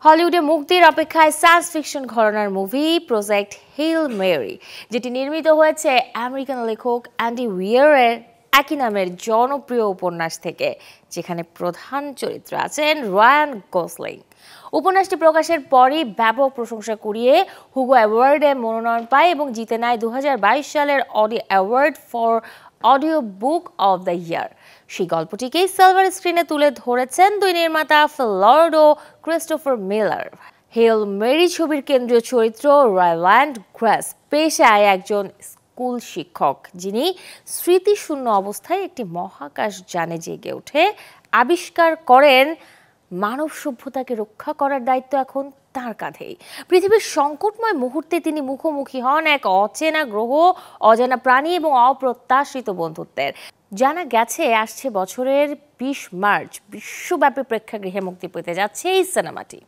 হলিউডে মুক্তির অপেক্ষায় সায়েন্স ফিকশন ঘরানার মুভি প্রজেক্ট হেল মেরি, যেটি নির্মিত হয়েছে আমেরিকান লেখক অ্যান্ডি উইয়ারের একই নামের জনপ্রিয় উপন্যাস থেকে, যেখানে প্রধান চরিত্রে আছেন রায়ান গসলিং। উপন্যাসটি প্রকাশের পরই ব্যাপক প্রশংসা কুড়িয়ে হুগো অ্যাওয়ার্ডে মনোনয়ন পায় এবং জিতে নেয় 2022 সালের Audi award for audio book of the year. সেই গল্পটিকেই সিলভার স্ক্রিনে তুলে ধরেছেন দুই নির্মাতা ফিল লর্ড ও ক্রিস্টোফার মিলার। হেল মেরি ছবির কেন্দ্রীয় চরিত্র রায়ল্যান্ড গ্রেস পেশায় একজন স্কুল শিক্ষক, যিনি স্মৃতিশূন্য অবস্থায় একটি মহাকাশ যানে জেগে উঠে আবিষ্কার করেন মানব সভ্যতাকে রক্ষা করার দায়িত্ব এখন তার কাঁধেই। পৃথিবীর সংকটময় মুহূর্তে তিনি মুখোমুখি হন এক অচেনা গ্রহ, অজানা প্রাণী এবং অপ্রত্যাশিত বন্ধুত্বের। জানা গেছে আসছে বছরের 20 মার্চ বিশ্বব্যাপী প্রেক্ষাগৃহে মুক্তি পেতে যাচ্ছে এই সিনেমাটি।